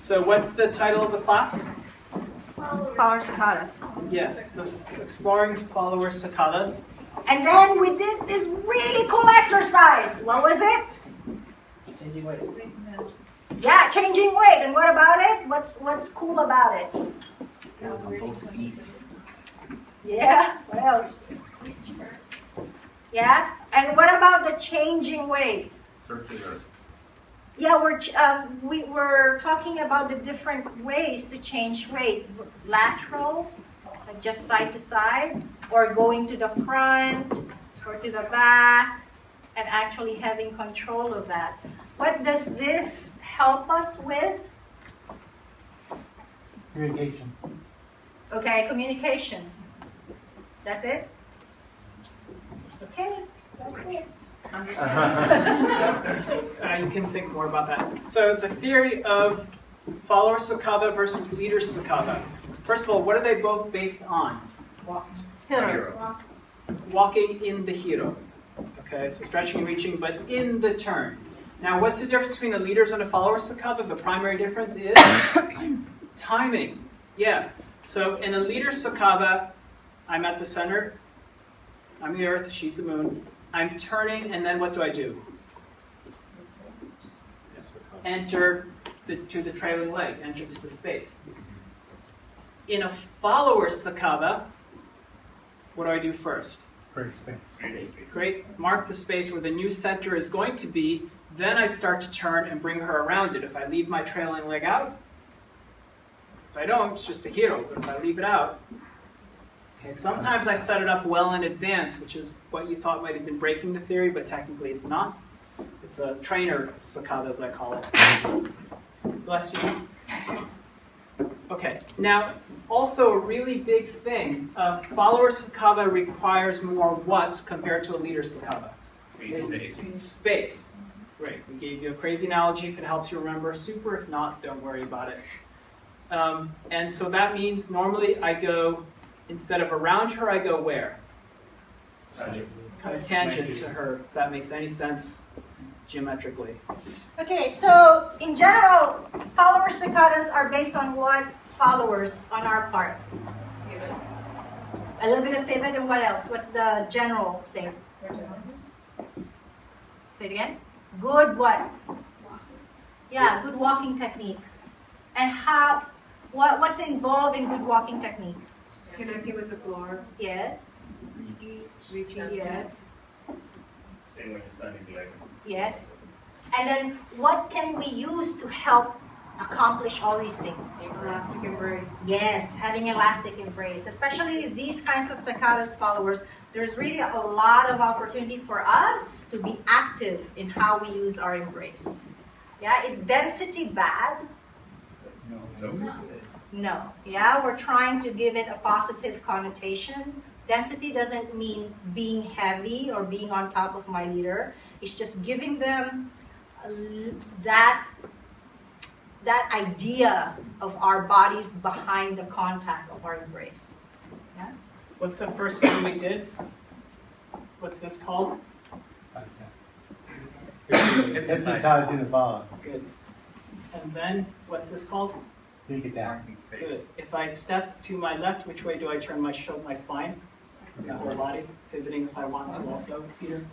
So what's the title of the class? Follower Sacada. Yes, the Exploring Follower Sacadas. And then we did this really cool exercise. What was it? Changing weight. Yeah, changing weight. And what about it? What's cool about it? It was on both feet. Yeah, what else? Yeah, and what about the changing weight? Circular. Yeah, we were talking about the different ways to change weight. Lateral, like just side to side, or going to the front or to the back, and actually having control of that. What does this help us with? Communication. Okay, communication. That's it? Okay, that's it. You can think more about that. So the theory of follower Sacada versus leader Sacada. First of all, what are they both based on? Pillars. Walking in the hiro. Okay, so stretching and reaching, but in the turn. Now, what's the difference between a leader's and a follower Sacada? The primary difference is timing. Yeah. So in a leader Sacada, I'm at the center. I'm the earth, she's the moon. I'm turning, and then what do? Enter to the trailing leg, enter to the space. In a follower Sacada, what do I do first? Create space. Great. Mark the space where the new center is going to be. Then I start to turn and bring her around it. If I leave my trailing leg out, if I don't, it's just a hero. But if I leave it out, okay, sometimes I set it up well in advance, which is what you thought might have been breaking the theory, but technically it's not. It's a trainer Sacada, as I call it. Bless you. Okay, now, also a really big thing, a follower Sacada requires more what compared to a leader Sacada? Space. Great, we gave you a crazy analogy if it helps you remember. Super, if not, don't worry about it. And so that means normally I go, instead of around her, I go where? Kind of tangent to her, if that makes any sense geometrically. Okay, so in general, follower Sacadas are based on what followers on our part? A little bit of pivot, and what else? What's the general thing? Say it again. Good what? Yeah, good walking technique. And how? What's involved in good walking technique? Connecting with the floor. Yes. Reaching. Yes. Same when you're standing leg. Yes. And then what can we use to help accomplish all these things? Elastic embrace. Yes, having elastic embrace. Especially these kinds of Sacadas followers, there's really a lot of opportunity for us to be active in how we use our embrace. Yeah, is density bad? No. Yeah, we're trying to give it a positive connotation. Density doesn't mean being heavy or being on top of my leader. It's just giving them that idea of our bodies behind the contact of our embrace. Yeah? What's the first one we did? What's this called? Hypnotize you to follow. Good. And then, what's this called? Sneak it down. Good. If I step to my left, which way do I turn my spine? Or body? Pivoting if I want to also. Peter?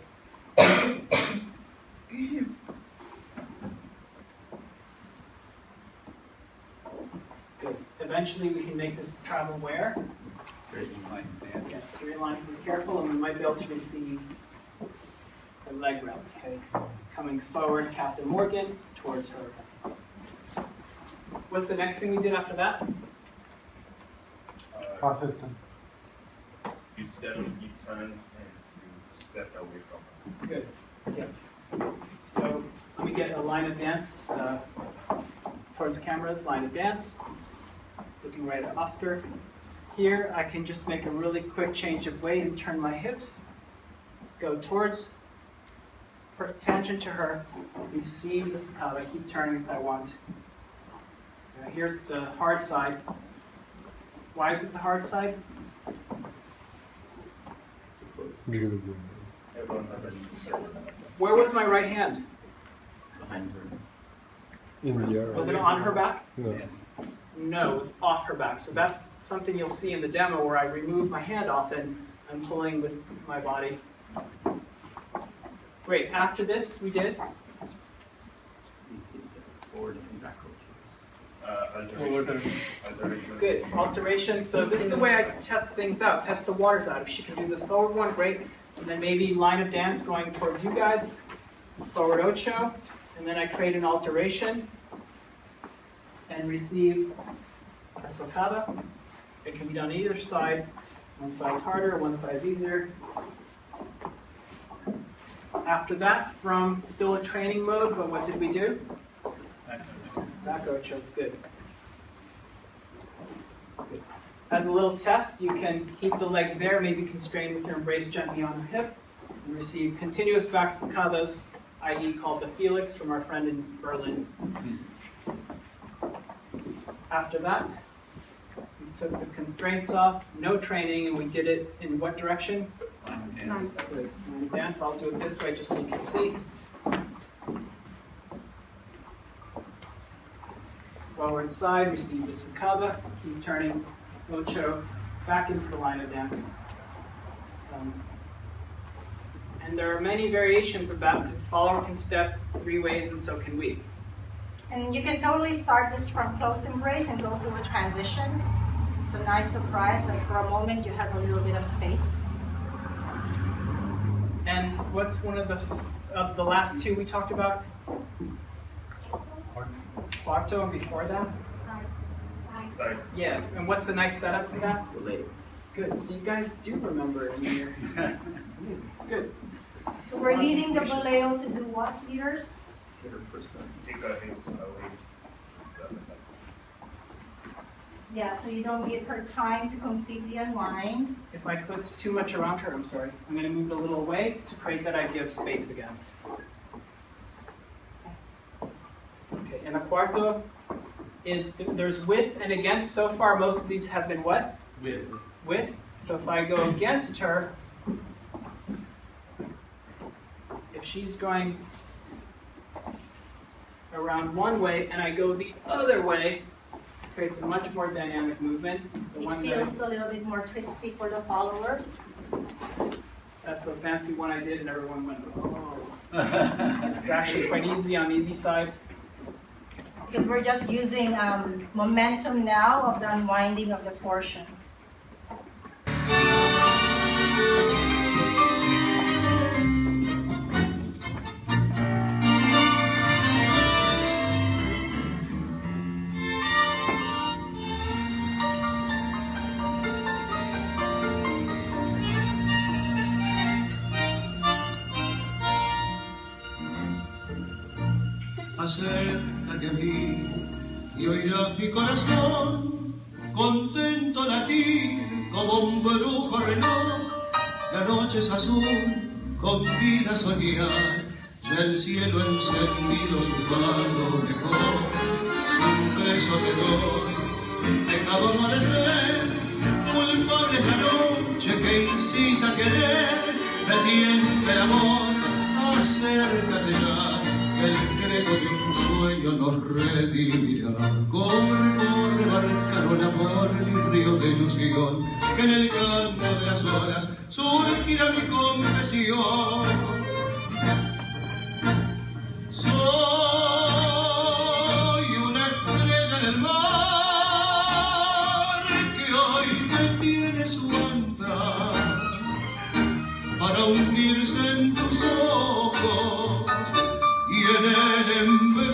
Good. Eventually we can make this travel where? Straight line. Yeah, straight line. Be careful and we might be able to receive the leg round. Okay. Coming forward, Captain Morgan, towards her. What's the next thing we did after that? Cross system. You step, you turn, and you step away from Good. Yeah. So let me get a line of dance towards cameras, line of dance. Looking right at Oscar. Here I can just make a really quick change of weight and turn my hips. Go towards her, tangent to her. Receive the Sacada. Keep turning if I want. Here's the hard side. Why is it the hard side? Everyone has an easy circle. Where was my right hand? Behind her. Was it on her back? No. No, it was off her back. So that's something you'll see in the demo where I remove my hand off and I'm pulling with my body. Great, after this we did good, alteration. So this is the way I test things out, test the waters out. If she can do this forward one, great. And then maybe line of dance going towards you guys, forward ocho. And then I create an alteration and receive a sacada. It can be done either side. One side's harder, one side's easier. After that, from still a training mode, but what did we do? Back ocho is good. As a little test, you can keep the leg there, maybe constrain with your embrace gently on the hip, and receive continuous back sacadas, i.e. called the Felix from our friend in Berlin. After that, we took the constraints off, no training, and we did it in what direction? Line of dance. I'll do it this way just so you can see. Forward side, receive the sacada, keep turning ocho back into the line of dance. And there are many variations of that because the follower can step 3 ways and so can we. And you can totally start this from close embrace and go through a transition. It's a nice surprise that for a moment you have a little bit of space. And what's one of the last 2 we talked about? Quarto, and before that? Sides. Yeah, and what's the nice setup for that? Good, so you guys do remember it in here. It's amazing, good. So we're leading the boleo to do what, leaders? Yeah, so you don't give her time to completely unwind. If my foot's too much around her, I'm sorry. I'm going to move it a little away to create that idea of space again. Okay, and a cuarto is, there's with and against. So far, most of these have been what? With. So if I go against her, if she's going around one way and I go the other way, it creates a much more dynamic movement. It feels a little bit more twisty for the followers. That's a fancy one I did and everyone went, oh. It's actually quite easy on the easy side. Because we're just using momentum now of the unwinding of the torsion. Acércate a mí y oirás mi corazón contento latir como un brujo reloj. La noche es azul, convida a soñar, ya el cielo encendido su faro mejor. Sin beso te doy, dejado amanecer, culpable es la noche que incita a querer, me tienta el amor, acércate ya. El credo de un sueño nos redimirá. Corre, corre, barcarón, amor, mi río de ilusión, que en el canto de las olas surgirá mi confesión. Soy una estrella en el mar que hoy detiene su andar para hundirse en tus ojos y en el embrujo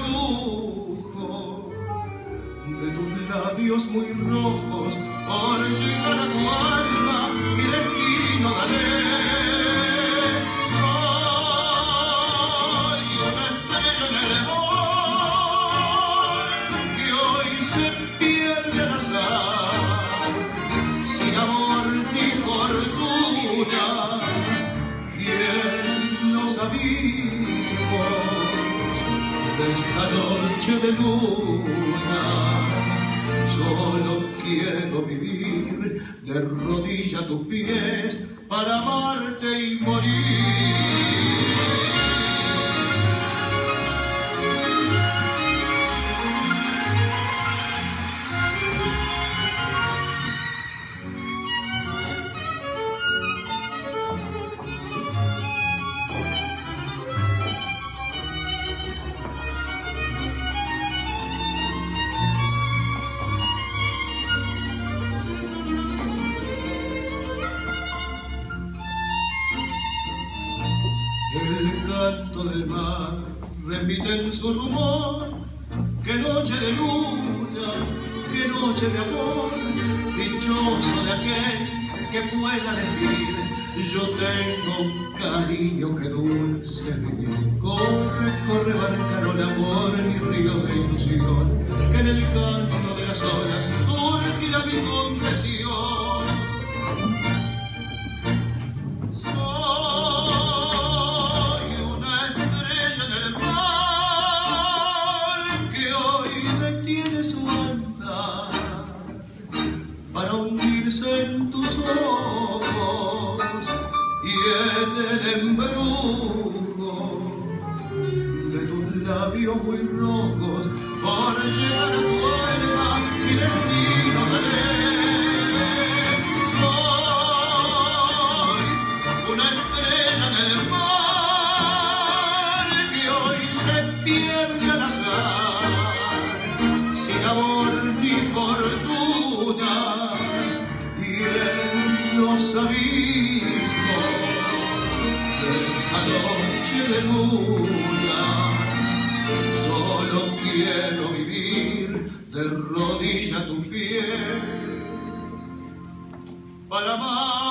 de tus labios muy rojos, por llegar a tu alma mi destino daré. Soy una estrella en el mar que hoy se pierde al azar, sin amor ni fortuna. ¿Quién nos avise de esta noche de luna? Solo quiero vivir de rodillas a tus pies para amarte y morir. canto del mar repiten su rumor. Qué noche de luna, qué noche de amor, dichoso de aquel que pueda decir: yo tengo un cariño que dulce vivir. Corre, corre, barcarón, amor, mi río de ilusión, que en el canto de las olas surgirá mi confesión. Soy una estrella en el mar que hoy detiene su andar para hundirse en tus ojos y en el embrujo de tus labios muy rojos, por llegar a tu alma mi destino daré. Soy una estrella en el mar que hoy se pierde al azar, sin amor ni fortuna, y en los abismos de la noche de luna solo quiero vivir de rodilla a tu piel para amar.